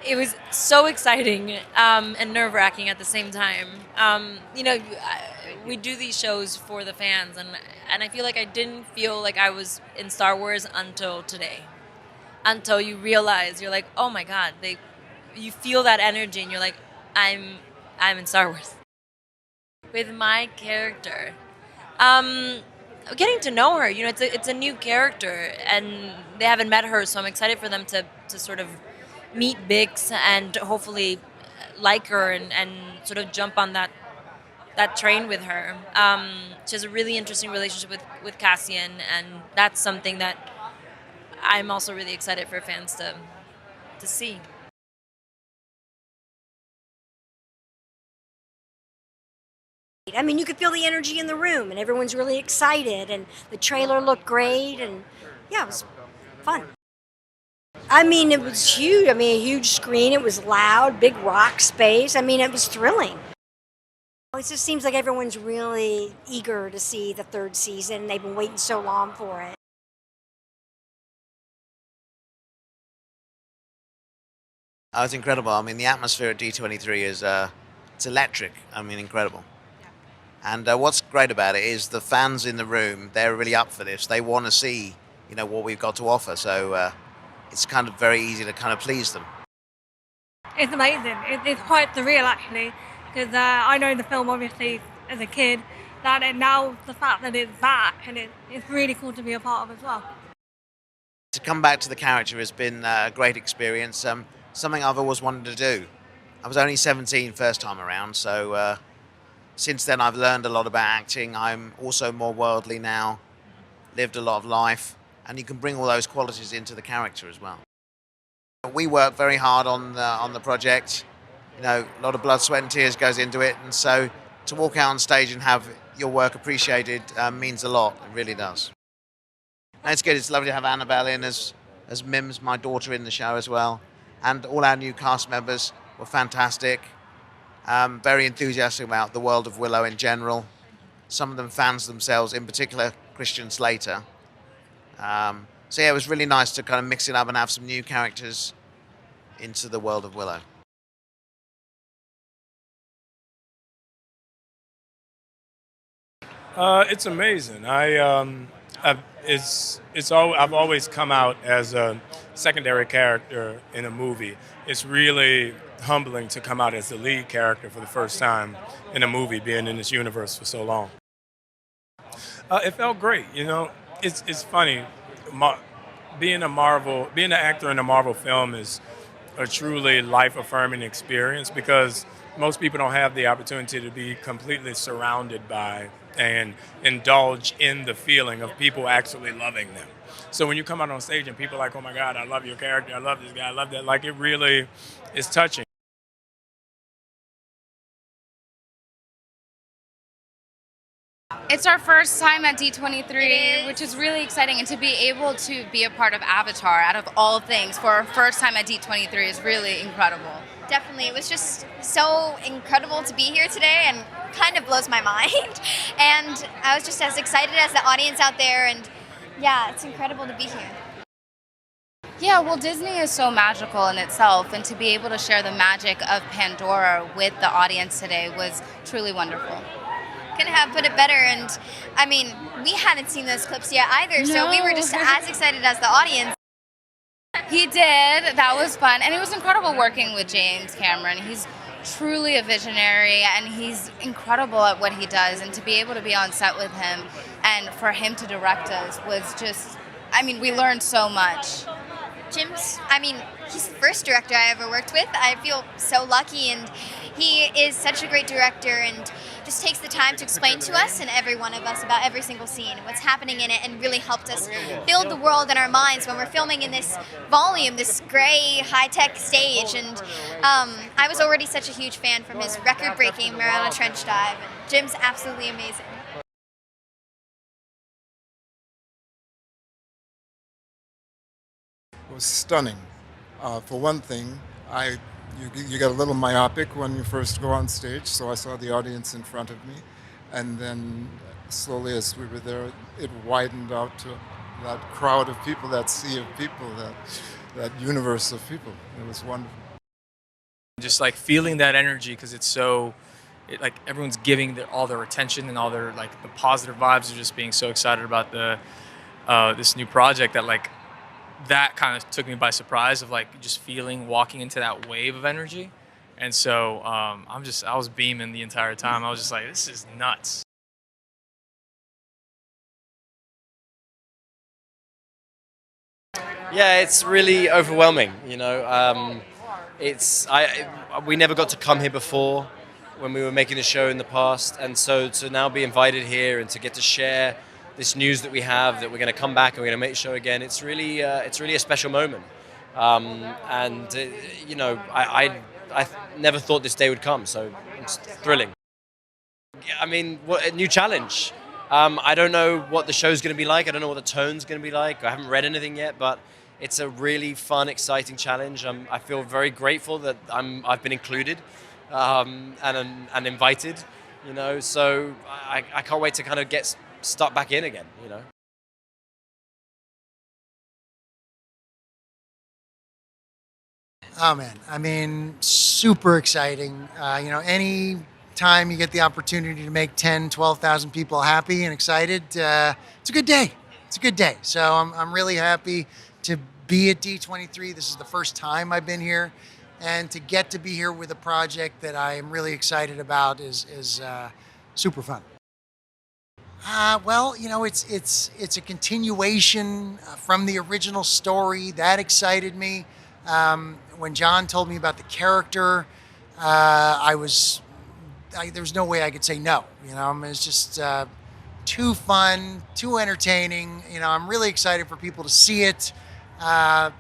It was so exciting and nerve-wracking at the same time. We do these shows for the fans, and I feel like I didn't feel like I was in Star Wars until today. Until you realize you're like, oh my god, you feel that energy, and you're like, I'm in Star Wars. With my character, um, getting to know her, it's a new character, and they haven't met her, so I'm excited for them to sort of meet Bix and hopefully like her and sort of jump on that train with her. She has a really interesting relationship with Cassian, and that's something that I'm also really excited for fans to see. I mean, you could feel the energy in the room, and everyone's really excited, and the trailer looked great, and yeah, it was fun. I mean, it was huge. I mean, a huge screen. It was loud, big rock space. I mean, it was thrilling. It just seems like everyone's really eager to see the third season. They've been waiting so long for it. Oh, it's incredible. I mean, the atmosphere at D23 is it's electric. I mean, incredible. And what's great about it is the fans in the room, they're really up for this. They want to see, what we've got to offer. So it's kind of very easy to kind of please them. It's amazing. It's quite surreal, actually, because I know the film, obviously, as a kid, and now the fact that it's back, and it's really cool to be a part of as well. To come back to the character has been a great experience. Something I've always wanted to do. I was only 17 first time around, so since then I've learned a lot about acting. I'm also more worldly now, lived a lot of life, and you can bring all those qualities into the character as well. We work very hard on the project. A lot of blood, sweat and tears goes into it, and so to walk out on stage and have your work appreciated means a lot. It really does. And it's good. It's lovely to have Annabelle in as Mims, my daughter, in the show as well. And all our new cast members were fantastic. Very enthusiastic about the world of Willow in general. Some of them fans themselves, in particular Christian Slater. So yeah, it was really nice to kind of mix it up and have some new characters into the world of Willow. It's amazing. I've always come out as a secondary character in a movie. It's really humbling to come out as the lead character for the first time in a movie, being in this universe for so long. It felt great. It's funny. Being an actor in a Marvel film is a truly life-affirming experience because most people don't have the opportunity to be completely surrounded by and indulge in the feeling of people actually loving them. So when you come out on stage and people are like, oh my God, I love your character, I love this guy, I love that, like it really is touching. It's our first time at D23, which is really exciting, and to be able to be a part of Avatar out of all things for our first time at D23 is really incredible. Definitely. It was just so incredible to be here today and kind of blows my mind. And I was just as excited as the audience out there, and yeah, it's incredible to be here. Yeah, well, Disney is so magical in itself, and to be able to share the magic of Pandora with the audience today was truly wonderful. Couldn't have put it better, and I mean, we hadn't seen those clips yet either, so we were just as excited as the audience. He did. That was fun, and it was incredible working with James Cameron. He's truly a visionary, and he's incredible at what he does, and to be able to be on set with him and for him to direct us was just, we learned so much. He's the first director I ever worked with. I feel so lucky, and he is such a great director and just takes the time to explain to us and every one of us about every single scene and what's happening in it, and really helped us build the world in our minds when we're filming in this volume, this gray, high-tech stage. And I was already such a huge fan from his record-breaking Mariana Trench Dive, and Jim's absolutely amazing. It was stunning. For one thing, you get a little myopic when you first go on stage, so I saw the audience in front of me, and then slowly as we were there, it widened out to that crowd of people, that sea of people, that universe of people. It was wonderful. Just like feeling that energy because it's so, like everyone's giving all their attention and all their like the positive vibes of just being so excited about the this new project that like that kind of took me by surprise of like just walking into that wave of energy. And so I was beaming the entire time. I was just like, this is nuts. Yeah, it's really overwhelming. We never got to come here before when we were making the show in the past, and so to now be invited here and to get to share this news that we have that we're going to come back and we're going to make the show again. It's really a special moment, I never thought this day would come, so it's thrilling. I mean, what a new challenge. I don't know what the show's going to be like. I don't know what the tone's going to be like. I haven't read anything yet, but it's a really fun, exciting challenge. I feel very grateful that I've been included and invited. So I can't wait to kind of get stuck back in again. Oh man, I mean, super exciting. Any time you get the opportunity to make 10, 12,000 people happy and excited, it's a good day. It's a good day. So I'm really happy to be at D23. This is the first time I've been here, and to get to be here with a project that I am really excited about is super fun. Well, it's a continuation from the original story. That excited me. When John told me about the character, there was no way I could say no. It's just too fun, too entertaining. I'm really excited for people to see it. I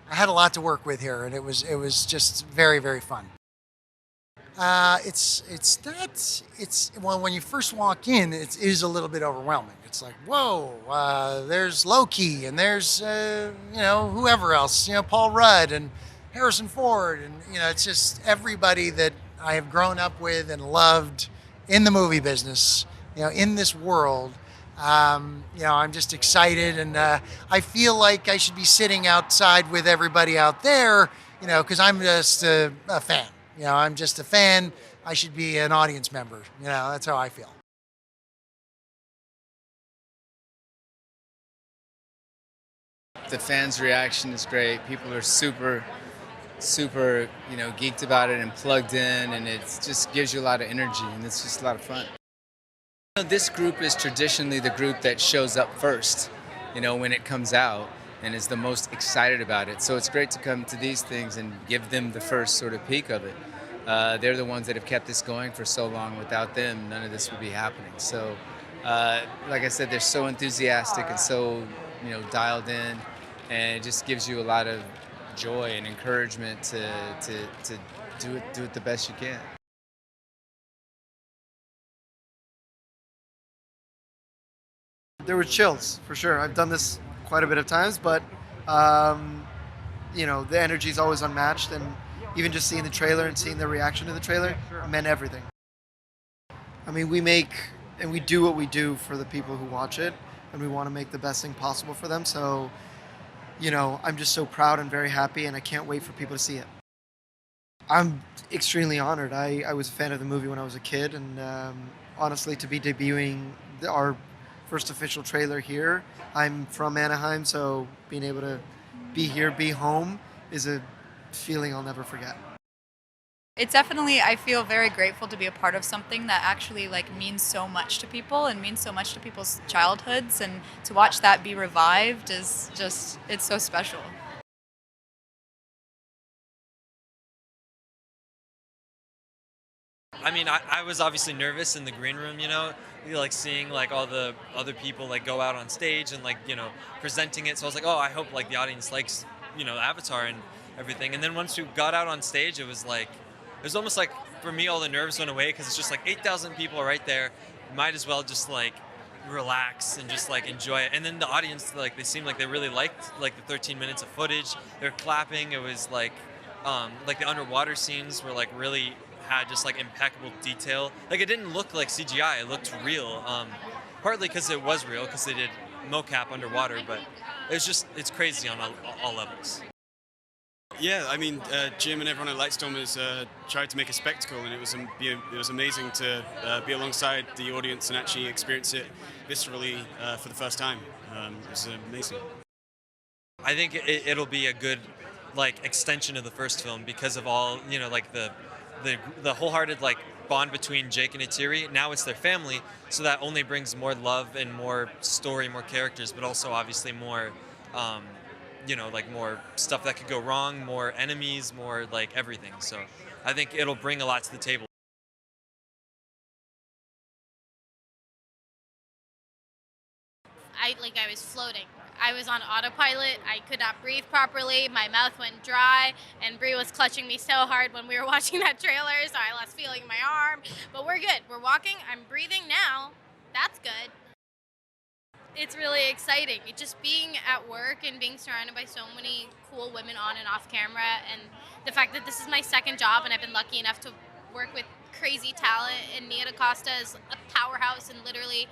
had a lot to work with here, and it was just very, very fun. Well, when you first walk in, it is a little bit overwhelming. It's like, whoa, there's Loki, and there's whoever else, Paul Rudd and Harrison Ford, and it's just everybody that I have grown up with and loved in the movie business, in this world. I'm just excited, and I feel like I should be sitting outside with everybody out there, because I'm just a fan. I'm just a fan. I should be an audience member. That's how I feel. The fans' reaction is great. People are super, geeked about it and plugged in, and it just gives you a lot of energy, and it's just a lot of fun. This group is traditionally the group that shows up first, when it comes out, and is the most excited about it. So it's great to come to these things and give them the first sort of peek of it. They're the ones that have kept this going for so long. Without them, none of this would be happening. So, like I said, they're so enthusiastic and so, dialed in, and it just gives you a lot of joy and encouragement to do it the best you can. There were chills, for sure. I've done this quite a bit of times, but, the energy is always unmatched, and even just seeing the trailer and seeing the reaction to the trailer meant everything. I mean, we do what we do for the people who watch it, and we want to make the best thing possible for them. So, I'm just so proud and very happy, and I can't wait for people to see it. I'm extremely honored. I was a fan of the movie when I was a kid, and honestly, to be debuting our first official trailer here, I'm from Anaheim, so being able to be here, be home, is a feeling I'll never forget. It's definitely, I feel very grateful to be a part of something that actually means so much to people and means so much to people's childhoods, and to watch that be revived is just, it's so special. I mean, I was obviously nervous in the green room, seeing all the other people go out on stage and presenting it. So I was like, oh, I hope the audience likes, Avatar and everything. And then once we got out on stage, it was almost for me, all the nerves went away, because it's just 8,000 people right there. Might as well just relax and just enjoy it. And then the audience, they seemed like they really liked the 13 minutes of footage. They're clapping. It was the underwater scenes were really had just impeccable detail. It didn't look like CGI. It looked real. Partly because it was real, because they did mocap underwater, but it's crazy on all levels. Yeah, I mean, Jim and everyone at Lightstormers tried to make a spectacle, and it was amazing to be alongside the audience and actually experience it viscerally for the first time. It was amazing. I think it'll be a good like extension of the first film because of all like the wholehearted like bond between Jake and Atiri. Now it's their family, so that only brings more love and more story, more characters, but also obviously more. Like more stuff that could go wrong, more enemies, more like everything. So I think it'll bring a lot to the table. I was floating. I was on autopilot. I could not breathe properly. My mouth went dry, and Brie was clutching me so hard when we were watching that trailer, so I lost feeling in my arm. But we're good. We're walking. I'm breathing now. That's good. It's really exciting. Just being at work and being surrounded by so many cool women on and off camera, and the fact that this is my second job and I've been lucky enough to work with crazy talent, and Nia DaCosta is a powerhouse and literally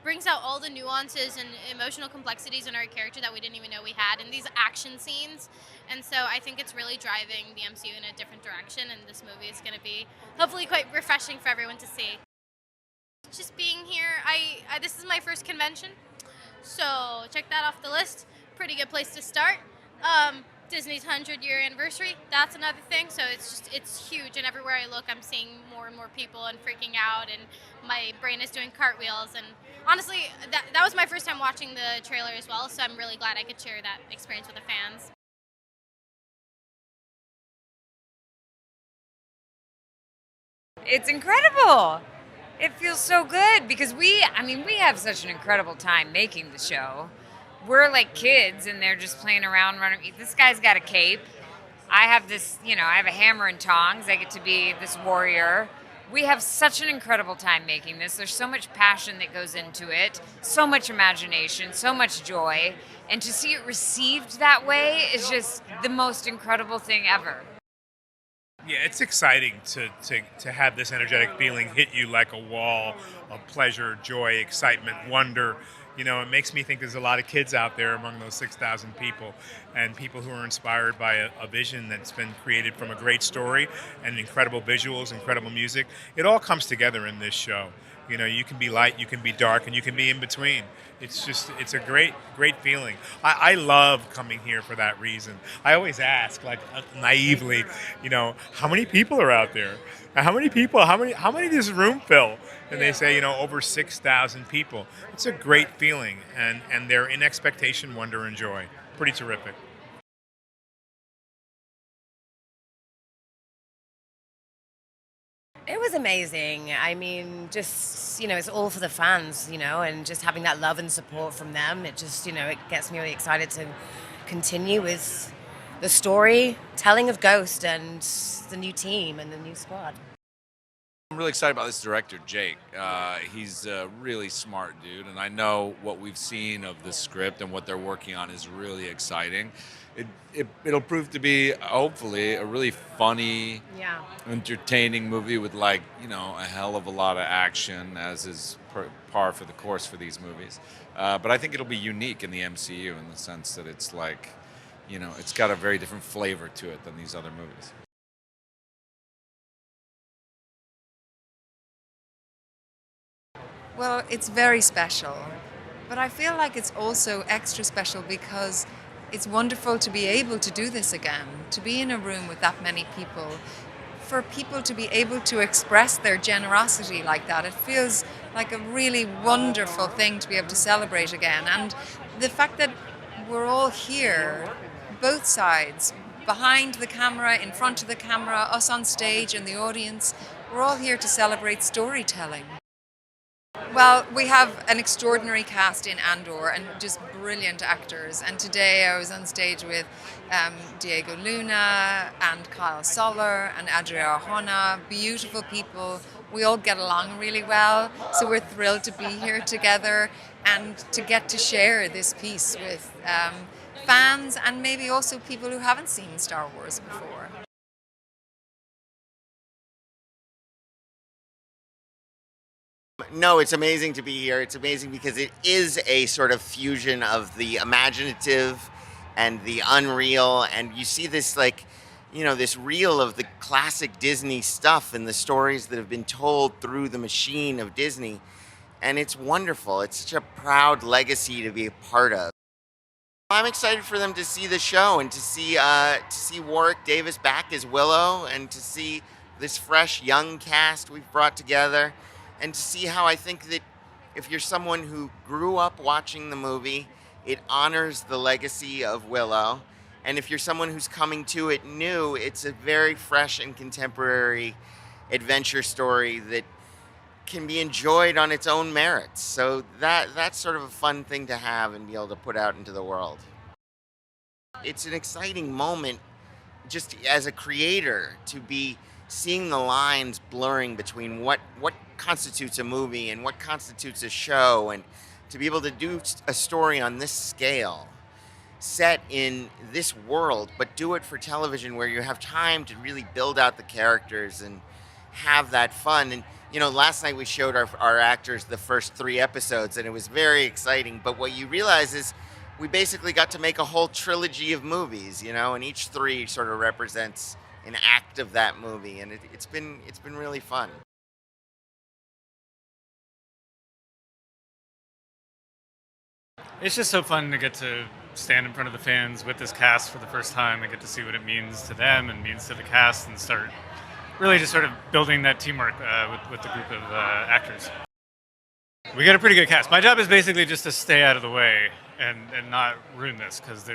brings out all the nuances and emotional complexities in our character that we didn't even know we had in these action scenes. And so I think it's really driving the MCU in a different direction, and this movie is going to be hopefully quite refreshing for everyone to see. Just being here, this is my first convention. So check that off the list. Pretty good place to start. Disney's 100-year anniversary, that's another thing. So it's huge, and everywhere I look, I'm seeing more and more people and freaking out, and my brain is doing cartwheels. And honestly, that was my first time watching the trailer as well, so I'm really glad I could share that experience with the fans. It's incredible. It feels so good because we have such an incredible time making the show. We're like kids and they're just playing around, running. This guy's got a cape. I have this, I have a hammer and tongs. I get to be this warrior. We have such an incredible time making this. There's so much passion that goes into it, so much imagination, so much joy. And to see it received that way is just the most incredible thing ever. Yeah, it's exciting to have this energetic feeling hit you like a wall of pleasure, joy, excitement, wonder. It makes me think there's a lot of kids out there among those 6,000 people, and people who are inspired by a vision that's been created from a great story and incredible visuals, incredible music. It all comes together in this show. You can be light, you can be dark, and you can be in between. It's a great feeling. I love coming here for that reason. I always ask, like naively, how many people are out there? How many does this room fill? And they say, over 6,000 people. It's a great feeling, and they're in expectation, wonder, and joy. Pretty terrific. It was amazing. It's all for the fans, and just having that love and support from them. It just, it gets me really excited to continue with the story telling of Ghost and the new team and the new squad. I'm really excited about this director, Jake. He's a really smart dude, and I know what we've seen of the script and what they're working on is really exciting. It'll prove to be, hopefully, a really funny, entertaining movie with a hell of a lot of action, as is par for the course for these movies. But I think it'll be unique in the MCU in the sense that it's it's got a very different flavor to it than these other movies. Well, it's very special, but I feel like it's also extra special because it's wonderful to be able to do this again, to be in a room with that many people, for people to be able to express their generosity like that. It feels like a really wonderful thing to be able to celebrate again. And the fact that we're all here, both sides, behind the camera, in front of the camera, us on stage and the audience, we're all here to celebrate storytelling. Well, we have an extraordinary cast in Andor and just brilliant actors. And today I was on stage with Diego Luna and Kyle Soller and Adria Arjona, beautiful people. We all get along really well, so we're thrilled to be here together and to get to share this piece with fans and maybe also people who haven't seen Star Wars before. No, it's amazing to be here. It's amazing because it is a sort of fusion of the imaginative and the unreal, and you see this like, this reel of the classic Disney stuff and the stories that have been told through the machine of Disney, and it's wonderful. It's such a proud legacy to be a part of. I'm excited for them to see the show and to see Warwick Davis back as Willow, and to see this fresh young cast we've brought together, and to see how I think that if you're someone who grew up watching the movie, it honors the legacy of Willow. And if you're someone who's coming to it new, it's a very fresh and contemporary adventure story that can be enjoyed on its own merits. So that's sort of a fun thing to have and be able to put out into the world. It's an exciting moment just as a creator to be seeing the lines blurring between what constitutes a movie and what constitutes a show, and to be able to do a story on this scale, set in this world, but do it for television where you have time to really build out the characters and have that fun. And last night we showed our actors the first 3 episodes, and it was very exciting. But what you realize is we basically got to make a whole trilogy of movies, and each 3 sort of represents an act of that movie, and it's been really fun. It's just so fun to get to stand in front of the fans with this cast for the first time and get to see what it means to them and means to the cast, and start really just sort of building that teamwork with the group of actors. We got a pretty good cast. My job is basically just to stay out of the way and not ruin this, because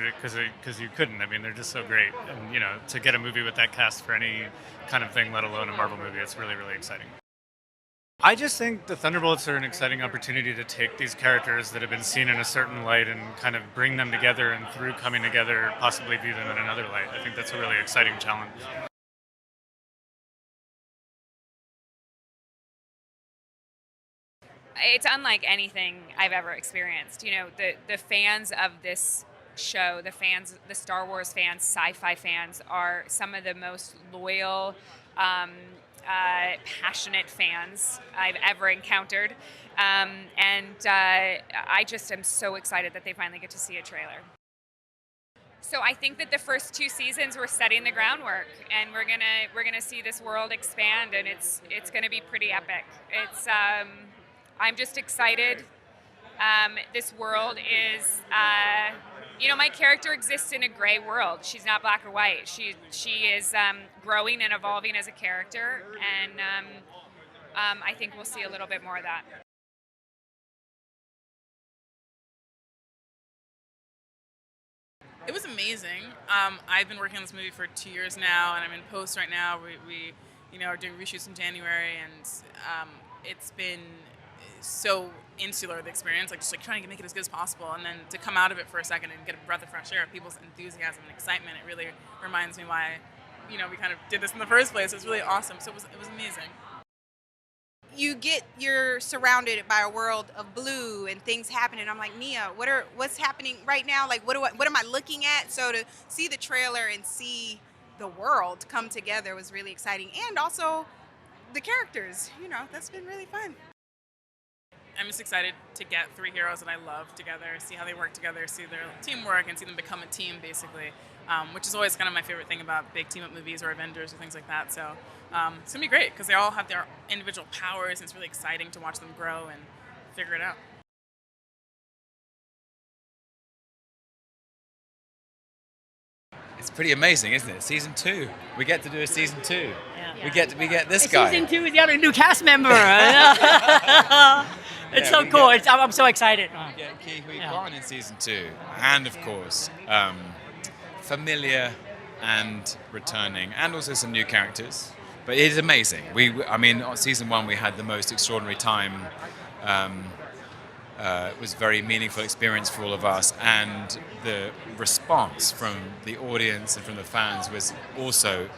you couldn't. I mean, they're just so great, and to get a movie with that cast for any kind of thing, let alone a Marvel movie, it's really, really exciting. I just think the Thunderbolts are an exciting opportunity to take these characters that have been seen in a certain light and kind of bring them together, and through coming together, possibly view them in another light. I think that's a really exciting challenge. It's unlike anything I've ever experienced. The fans of this show, the Star Wars fans, sci-fi fans, are some of the most loyal, passionate fans I've ever encountered. And I just am so excited that they finally get to see a trailer. So I think that the first 2 seasons we're setting the groundwork, and we're gonna see this world expand, and it's gonna be pretty epic. I'm just excited. This world is, my character exists in a gray world. She's not black or white. She is growing and evolving as a character, and I think we'll see a little bit more of that. It was amazing. I've been working on this movie for 2 years now, and I'm in post right now. We are doing reshoots in January, and it's been so insular, the experience, just trying to make it as good as possible, and then to come out of it for a second and get a breath of fresh air, people's enthusiasm and excitement. It really reminds me why, we kind of did this in the first place. It was really awesome. So it was amazing. You're surrounded by a world of blue and things happening. I'm like, Nia, what's happening right now? Like, what am I looking at? So to see the trailer and see the world come together was really exciting, and also the characters. That's been really fun. I'm just excited to get 3 heroes that I love together, see how they work together, see their teamwork, and see them become a team, basically, which is always kind of my favorite thing about big team-up movies or Avengers or things like that. So it's going to be great, because they all have their individual powers, and it's really exciting to watch them grow and figure it out. It's pretty amazing, isn't it? Season 2. We get to do a season 2. Yeah. We get this guy. Season 2 is the other new cast member. It's so cool. I'm so excited. We get Ki Hui Kwan in season 2, and of course, familiar and returning, and also some new characters. But it is amazing. On season 1 we had the most extraordinary time. It was a very meaningful experience for all of us, and the response from the audience and from the fans was also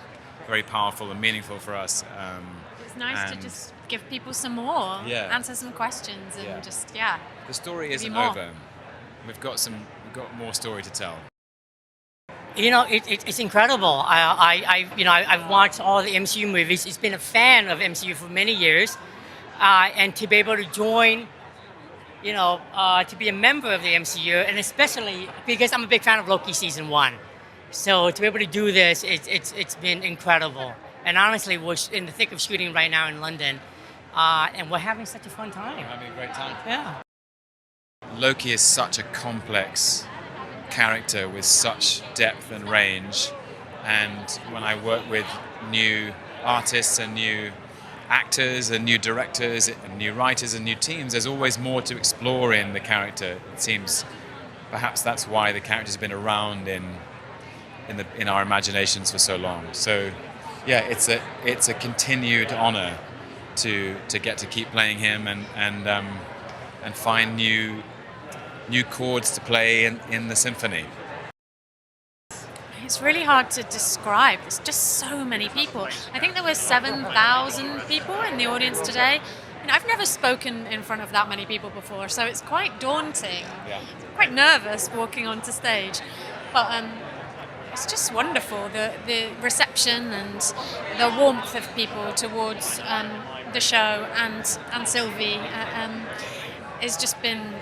very powerful and meaningful for us. It's nice to just give people some more, answer some questions, and The story isn't more. over. We've got more story to tell. It's incredible. I've watched all the MCU movies. It's been a fan of MCU for many years, and to be able to join to be a member of the MCU, and especially because I'm a big fan of Loki season 1. So to be able to do this, it's been incredible. And honestly, we're in the thick of shooting right now in London, and we're having such a fun time. We're having a great time. Yeah. Loki is such a complex character with such depth and range, and when I work with new artists and new actors and new directors and new writers and new teams, there's always more to explore in the character. It seems perhaps that's why the character's been around in our imaginations for so long. So yeah, it's a continued honor to get to keep playing him and find new chords to play in the symphony. It's really hard to describe. There's just so many people. I think there were 7,000 people in the audience today. And I've never spoken in front of that many people before, so it's quite daunting. Yeah. Quite nervous walking onto stage. But it's just wonderful, the reception and the warmth of people towards the show and Sylvie has just been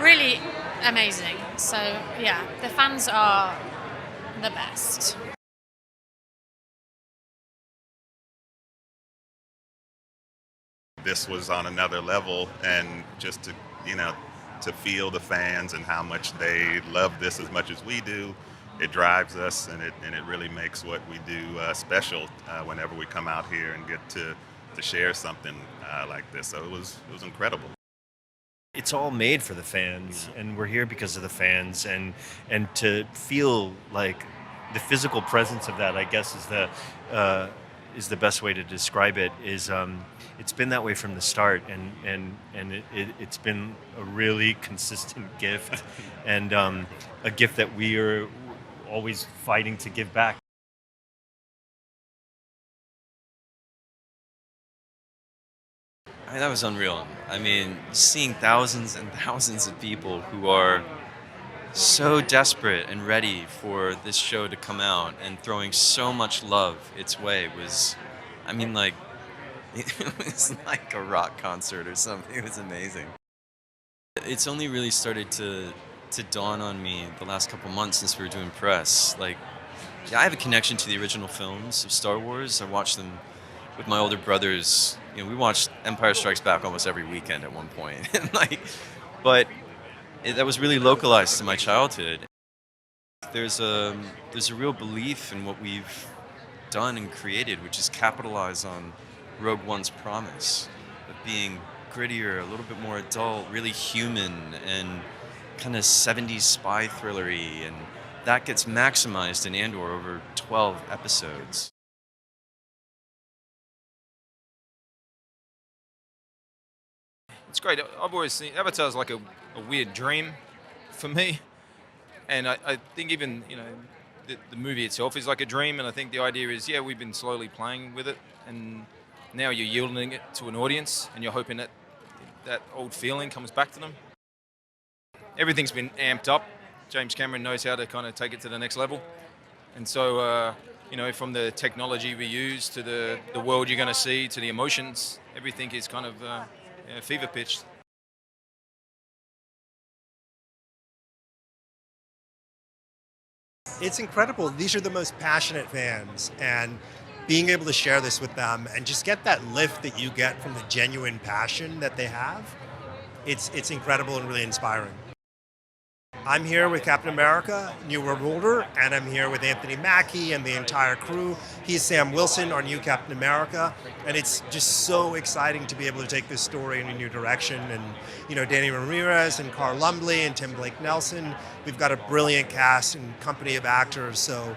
really amazing. So yeah, the fans are the best. This was on another level, and just to feel the fans and how much they love this as much as we do, it drives us, and it really makes what we do special whenever we come out here and get to share something like this. So it was incredible. It's all made for the fans, and we're here because of the fans, and to feel like the physical presence of that, I guess, is the best way to describe it. It's been that way from the start, and it's been a really consistent gift, and a gift that we are always fighting to give back. I mean, that was unreal. I mean, seeing thousands and thousands of people who are so desperate and ready for this show to come out and throwing so much love its way was, I mean, like, it was like a rock concert or something. It was amazing. It's only really started to dawn on me the last couple months since we were doing press. Like, yeah, I have a connection to the original films of Star Wars. I watched them with my older brothers. You know, we watched Empire Strikes Back almost every weekend at one point. But that was really localized to my childhood. There's a real belief in what we've done and created, which is capitalize on Rogue One's promise of being grittier, a little bit more adult, really human, and kind of 70s spy thrillery, and that gets maximized in Andor over 12 episodes. It's great. I've always seen Avatar's like a weird dream for me, and I think even the movie itself is like a dream, and I think the idea is, yeah, we've been slowly playing with it, and now you're yielding it to an audience, and you're hoping that that old feeling comes back to them. Everything's been amped up. James Cameron knows how to kind of take it to the next level, and so from the technology we use to the world you're going to see to the emotions, everything is kind of fever pitched. It's incredible. These are the most passionate fans, and being able to share this with them and just get that lift that you get from the genuine passion that they have, it's incredible and really inspiring. I'm here with Captain America, New World Order, and I'm here with Anthony Mackie and the entire crew. He's Sam Wilson, our new Captain America, and it's just so exciting to be able to take this story in a new direction. And Danny Ramirez and Carl Lumbly and Tim Blake Nelson, we've got a brilliant cast and company of actors, so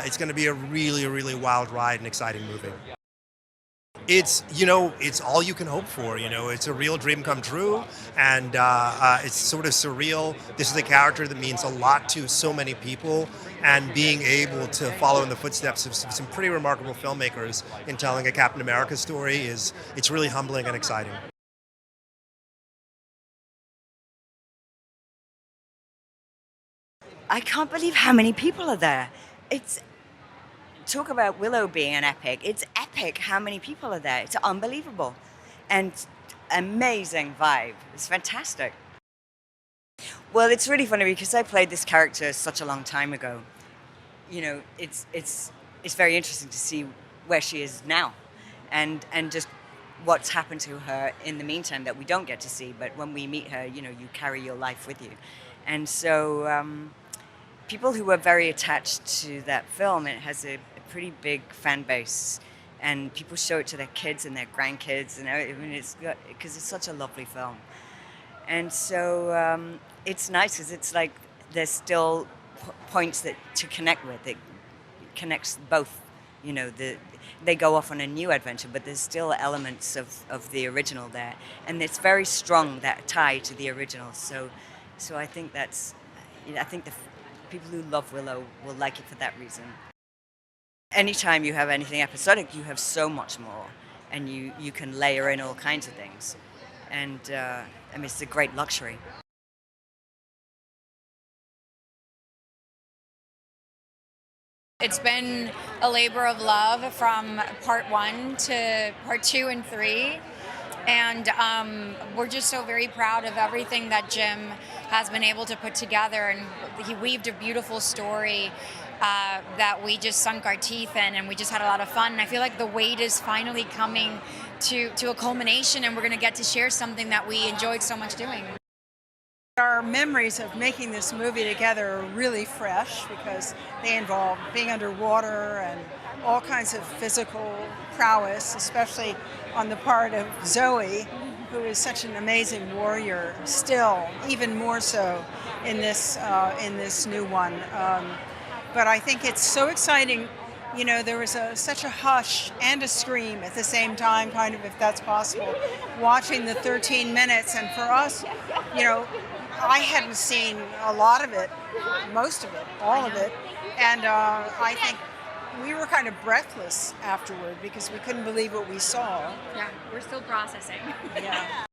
it's going to be a really, really wild ride and exciting movie. It's all you can hope for. It's a real dream come true, and it's sort of surreal. This is a character that means a lot to so many people, and being able to follow in the footsteps of some pretty remarkable filmmakers in telling a Captain America story it's really humbling and exciting. I can't believe how many people are there. Talk about Willow being an epic. It's epic how many people are there. It's unbelievable. And amazing vibe. It's fantastic. Well, it's really funny because I played this character such a long time ago. You know, it's very interesting to see where she is now, and just what's happened to her in the meantime that we don't get to see. But when we meet her, you know, you carry your life with you, and so people who are very attached to that film, it has a pretty big fan base, and people show it to their kids and their grandkids, and I mean, it's because it's such a lovely film, and so it's nice because it's like there's still points that to connect with. It connects both, you know, they go off on a new adventure, but there's still elements of the original there, and it's very strong, that tie to the original. So I think that's, you know, I think the people who love Willow will like it for that reason. Anytime you have anything episodic, you have so much more, and you can layer in all kinds of things, and I mean, it's a great luxury. It's been a labor of love from part 1 to part 2 and 3. And we're just so very proud of everything that Jim has been able to put together. And he weaved a beautiful story that we just sunk our teeth in, and we just had a lot of fun. And I feel like the wait is finally coming to a culmination, and we're going to get to share something that we enjoyed so much doing. Our memories of making this movie together are really fresh because they involve being underwater and all kinds of physical prowess, especially on the part of Zoe, who is such an amazing warrior, still, even more so in this new one. But I think it's so exciting. You know, there was such a hush and a scream at the same time, kind of, if that's possible, watching the 13 minutes. And for us, you know, I hadn't seen a lot of it, most of it, all of it, and I think we were kind of breathless afterward because we couldn't believe what we saw. Yeah, we're still processing. Yeah.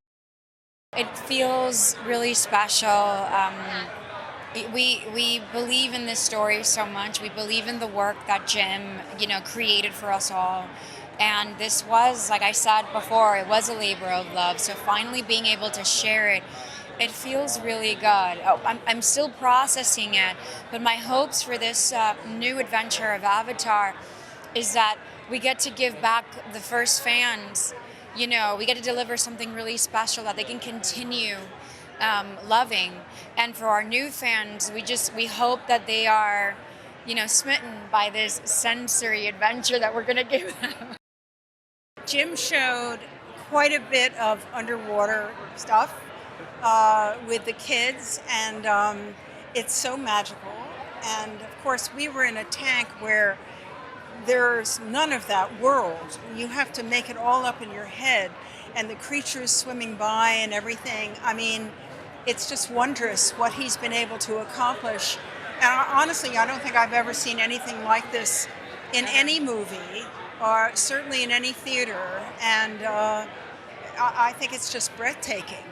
It feels really special. We believe in this story so much. We believe in the work that Jim, you know, created for us all. And this was, like I said before, it was a labor of love. So finally being able to share it, it feels really good. I'm still processing it, but my hopes for this new adventure of Avatar is that we get to give back the first fans. You know, we get to deliver something really special that they can continue loving. And for our new fans, we hope that they are, you know, smitten by this sensory adventure that we're going to give them. Jim showed quite a bit of underwater stuff with the kids, and it's so magical. And of course, we were in a tank where there's none of that world. You have to make it all up in your head, and the creatures swimming by and everything. I mean, it's just wondrous what he's been able to accomplish. And honestly, I don't think I've ever seen anything like this in any movie, or certainly in any theater. And I think it's just breathtaking.